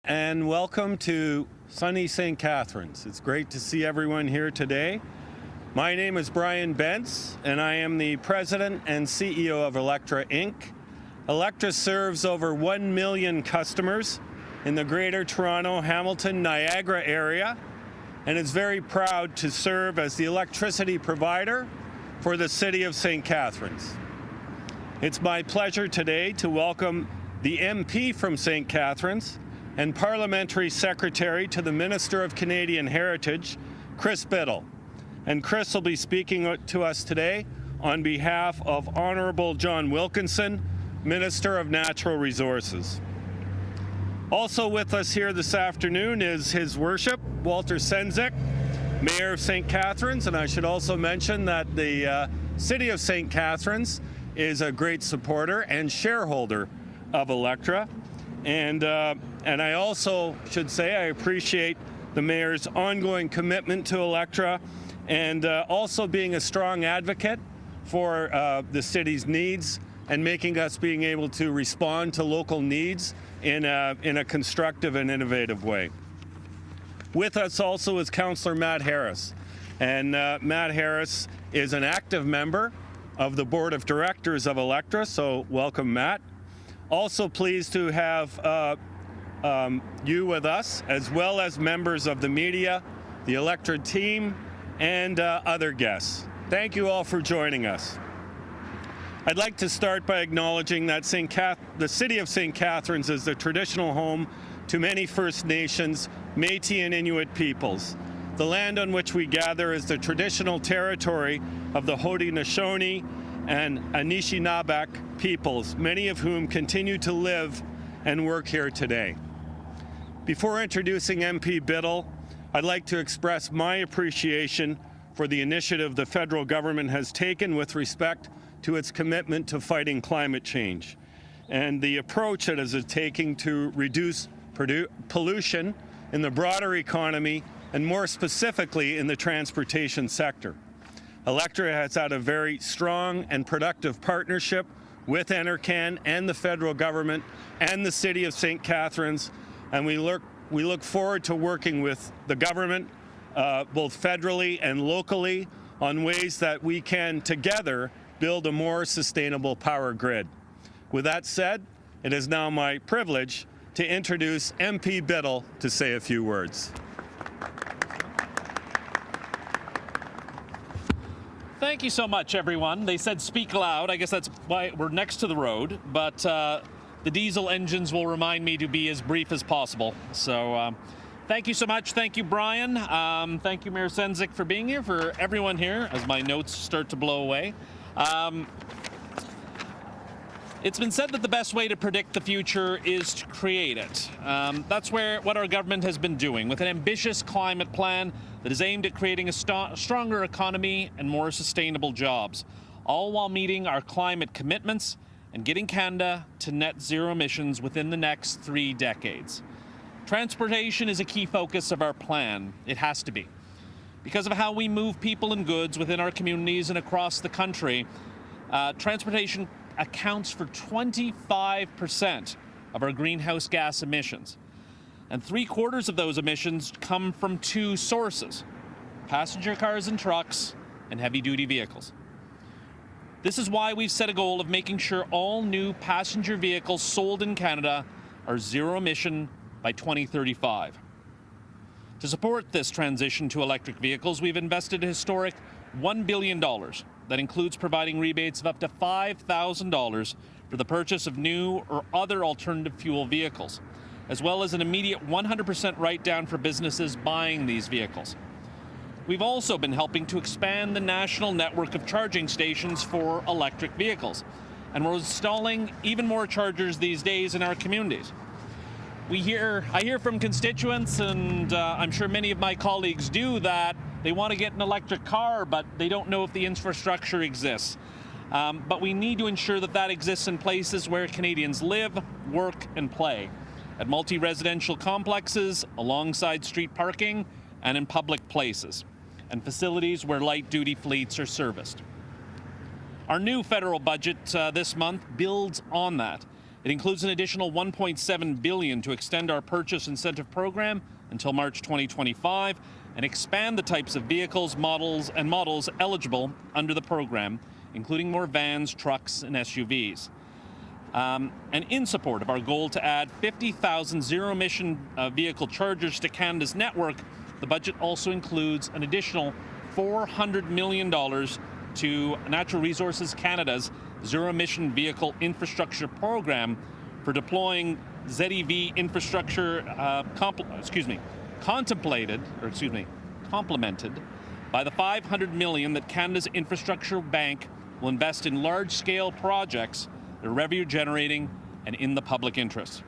And welcome to sunny St. Catharines. It's great to see everyone here today. My name is Brian Bentz, and I am the President and CEO of Electra Inc. Electra serves over 1 million customers in the Greater Toronto, Hamilton, Niagara area, and is very proud to serve as the electricity provider for the City of St. Catharines. It's my pleasure today to welcome the MP from St. Catharines and Parliamentary Secretary to the Minister of Canadian Heritage, Chris Bittle. And Chris will be speaking to us today on behalf of Honourable Jonathan Wilkinson, Minister of Natural Resources. Also with us here this afternoon is His Worship, Walter Sendzik, Mayor of St. Catharines, and I should also mention that the City of St. Catharines is a great supporter and shareholder of Electra. And I also should say I appreciate the Mayor's ongoing commitment to Electra and also being a strong advocate for the city's needs and making us being able to respond to local needs in a constructive and innovative way. With us also is Councillor Matt Harris. And Matt Harris is an active member of the Board of Directors of Electra, so welcome, Matt. Also pleased to have you with us, as well as members of the media, the Electra team, and other guests. Thank you all for joining us. I'd like to start by acknowledging that the City of St. Catharines is the traditional home to many First Nations, Métis and Inuit peoples. The land on which we gather is the traditional territory of the Haudenosaunee and Anishinaabe peoples, many of whom continue to live and work here today. Before introducing MP Bittle, I'd like to express my appreciation for the initiative the federal government has taken with respect to its commitment to fighting climate change and the approach it is taking to reduce pollution in the broader economy and more specifically in the transportation sector. Electra has had a very strong and productive partnership with NRCan and the federal government and the City of St. Catharines, and we look forward to working with the government, both federally and locally, on ways that we can together build a more sustainable power grid. With that said, it is now my privilege to introduce MP Bittle to say a few words. Thank you so much, everyone. They said speak loud. I guess that's why we're next to the road, but the diesel engines will remind me to be as brief as possible. So thank you so much. Thank you, Brian. Thank you, Mayor Sendzik, for being here, for everyone here, as my notes start to blow away. It's been said that the best way to predict the future is to create it. That's what our government has been doing, with an ambitious climate plan that is aimed at creating a stronger economy and more sustainable jobs, all while meeting our climate commitments and getting Canada to net zero emissions within the next 3 decades. Transportation is a key focus of our plan. It has to be. Because of how we move people and goods within our communities and across the country, transportation accounts for 25% of our greenhouse gas emissions. And 3/4 of those emissions come from 2 sources: passenger cars and trucks and heavy-duty vehicles. This is why we've set a goal of making sure all new passenger vehicles sold in Canada are zero emission by 2035. To support this transition to electric vehicles, we've invested a historic $1 billion. That includes providing rebates of up to $5,000 for the purchase of new or other alternative fuel vehicles, as well as an immediate 100% write-down for businesses buying these vehicles. We've also been helping to expand the national network of charging stations for electric vehicles, and we're installing even more chargers these days in our communities. I hear from constituents, and I'm sure many of my colleagues do, that they want to get an electric car, but they don't know if the infrastructure exists. But we need to ensure that that exists in places where Canadians live, work, and play, at multi-residential complexes, alongside street parking, and in public places, and facilities where light-duty fleets are serviced. Our new federal budget this month builds on that It includes an additional $1.7 billion to extend our purchase incentive program until March 2025 and expand the types of vehicles, models eligible under the program, including more vans, trucks, and SUVs. And in support of our goal to add 50,000 zero-emission vehicle chargers to Canada's network, the budget also includes an additional $400 million to Natural Resources Canada's Zero-Emission Vehicle Infrastructure Program for deploying ZEV infrastructure complemented by the $500 million that Canada's Infrastructure Bank will invest in large-scale projects that are revenue-generating and in the public interest.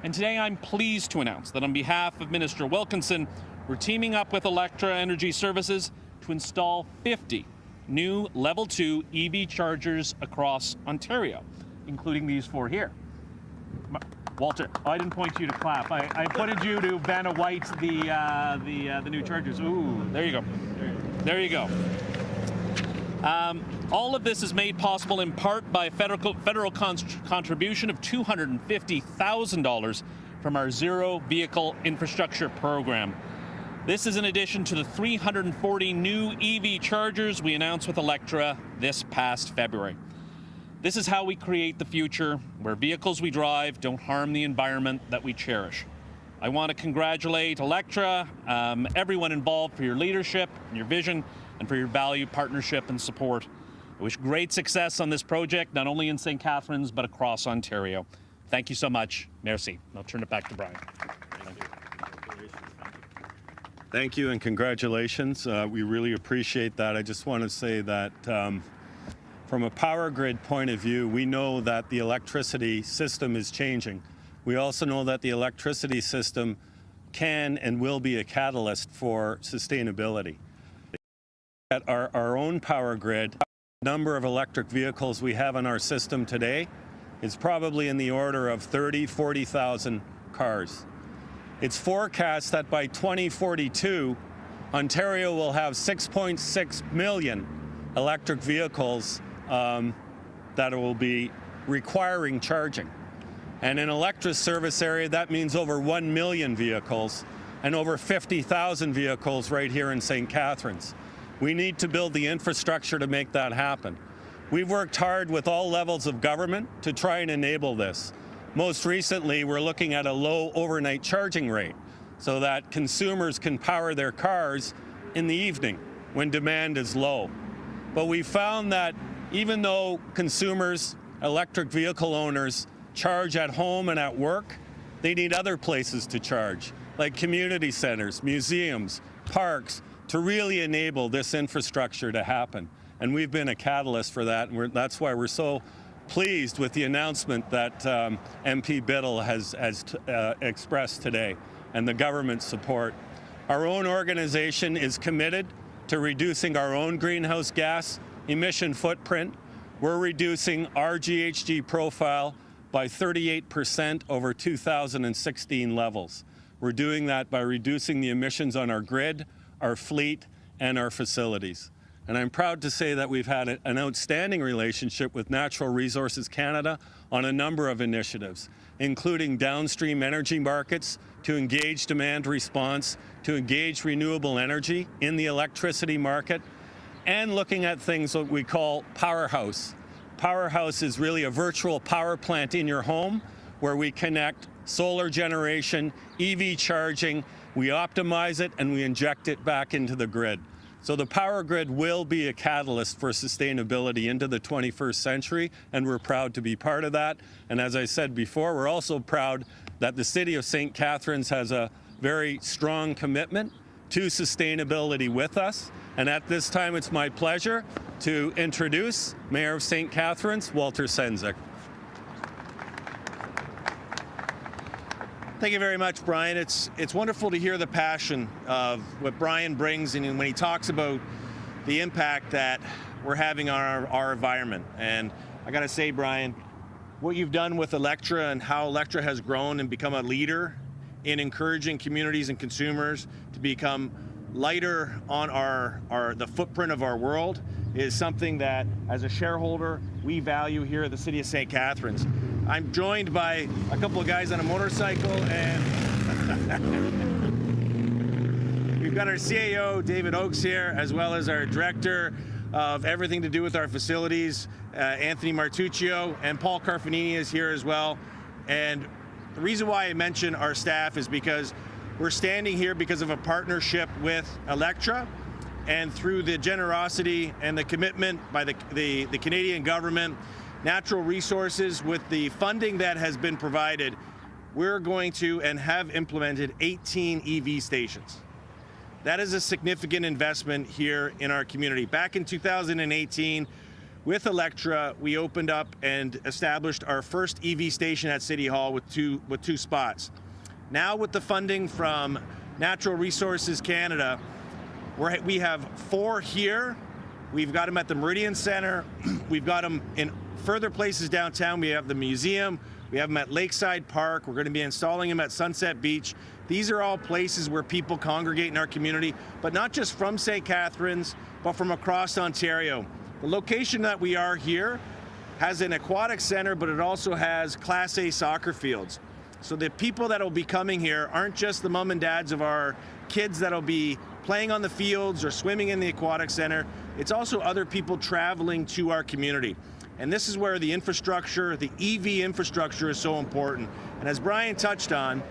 And today I'm pleased to announce that on behalf of Minister Wilkinson, we're teaming up with Electra Energy Services to install 50 new Level 2 EV chargers across Ontario, including these 4 here. Walter, I didn't point you to clap. I pointed you to Vanna White, the new chargers. Ooh, there you go. There you go. All of this is made possible in part by a federal contribution of $250,000 from our Zero Vehicle Infrastructure Program. This is in addition to the 340 new EV chargers we announced with Electra this past February. This is how we create the future where vehicles we drive don't harm the environment that we cherish. I want to congratulate Electra, everyone involved for your leadership and your vision and for your valued partnership and support. I wish great success on this project, not only in St. Catharines, but across Ontario. Thank you so much. Merci. I'll turn it back to Brian. Thank you. Thank you and congratulations. We really appreciate that. I just want to say that from a power grid point of view, we know that the electricity system is changing. We also know that the electricity system can and will be a catalyst for sustainability. At our own power grid, the number of electric vehicles we have in our system today is probably in the order of 30,000, 40,000 cars. It's forecast that by 2042, Ontario will have 6.6 million electric vehicles that will be requiring charging. And in Electra's service area, that means over 1 million vehicles and over 50,000 vehicles right here in St. Catharines. We need to build the infrastructure to make that happen. We've worked hard with all levels of government to try and enable this. Most recently, we're looking at a low overnight charging rate so that consumers can power their cars in the evening when demand is low. But we found that even though consumers, electric vehicle owners, charge at home and at work, they need other places to charge, like community centers, museums, parks, to really enable this infrastructure to happen. And we've been a catalyst for that, and that's why we're so pleased with the announcement that MP Bittle has expressed today and the government's support. Our own organization is committed to reducing our own greenhouse gas emission footprint. We're reducing our GHG profile by 38% over 2016 levels. We're doing that by reducing the emissions on our grid, our fleet, and our facilities. And I'm proud to say that we've had an outstanding relationship with Natural Resources Canada on a number of initiatives, including downstream energy markets to engage demand response, to engage renewable energy in the electricity market, and looking at things that we call Powerhouse. Powerhouse is really a virtual power plant in your home where we connect solar generation, EV charging, we optimize it, and we inject it back into the grid. So the power grid will be a catalyst for sustainability into the 21st century, and we're proud to be part of that. And as I said before, we're also proud that the City of St. Catharines has a very strong commitment to sustainability with us. And at this time, it's my pleasure to introduce Mayor of St. Catharines, Walter Sendzik. Thank you very much, Brian. It's wonderful to hear the passion of what Brian brings and when he talks about the impact that we're having on our environment. And I got to say, Brian, what you've done with Electra and how Electra has grown and become a leader in encouraging communities and consumers to become lighter on the footprint of our world is something that, as a shareholder, we value here at the City of St. Catharines. I'm joined by a couple of guys on a motorcycle, and we've got our CAO, David Oakes, here, as well as our Director of everything to do with our facilities, Anthony Martuccio, and Paul Carfanini is here as well. And the reason why I mention our staff is because we're standing here because of a partnership with Electra, and through the generosity and the commitment by the Canadian government, natural resources, with the funding that has been provided, we're going to and have implemented 18 EV stations. That is a significant investment here in our community. Back in 2018, with Electra, we opened up and established our first EV station at City Hall with two spots. Now, with the funding from Natural Resources Canada, we have 4 here. We've got them at the Meridian Centre. We've got them in further places downtown. We have the museum. We have them at Lakeside Park. We're going to be installing them at Sunset Beach. These are all places where people congregate in our community, but not just from St. Catharines, but from across Ontario. The location that we are here has an aquatic center, but it also has Class A soccer fields. So the people that will be coming here aren't just the mom and dads of our kids that will be playing on the fields or swimming in the aquatic center. It's also other people traveling to our community. And this is where the infrastructure, the EV infrastructure, is so important. And as Brian touched on,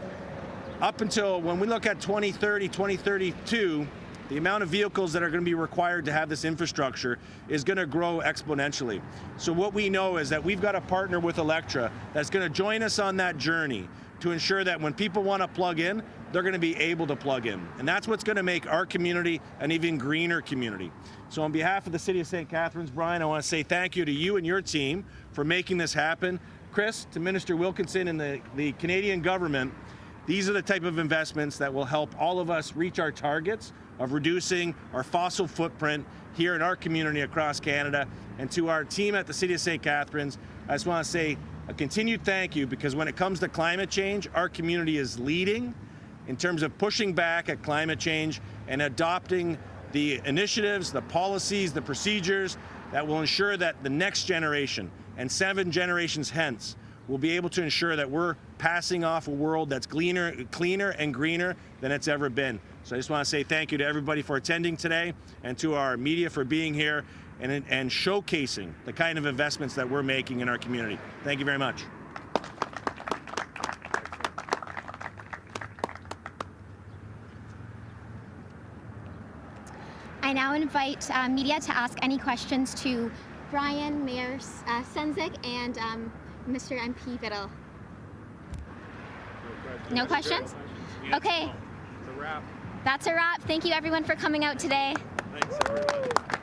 up until when we look at 2030, 2032, the amount of vehicles that are going to be required to have this infrastructure is going to grow exponentially. So what we know is that we've got a partner with Electra that's going to join us on that journey to ensure that when people want to plug in, they're going to be able to plug in. And that's what's going to make our community an even greener community. So on behalf of the City of St. Catharines, Brian, I want to say thank you to you and your team for making this happen. Chris, to Minister Wilkinson and the Canadian government, these are the type of investments that will help all of us reach our targets of reducing our fossil footprint here in our community across Canada. And to our team at the City of St. Catharines, I just want to say a continued thank you, because when it comes to climate change, our community is leading in terms of pushing back at climate change and adopting the initiatives, the policies, the procedures that will ensure that the next generation and 7 generations hence will be able to ensure that we're passing off a world that's cleaner and greener than it's ever been. So I just want to say thank you to everybody for attending today, and to our media for being here and showcasing the kind of investments that we're making in our community. Thank you very much. I now invite media to ask any questions to Brian, Mayor Sendzik, and Mr. MP Bittle. No questions? Okay. It's a wrap. That's a wrap. Thank you everyone for coming out today. Thanks, everybody.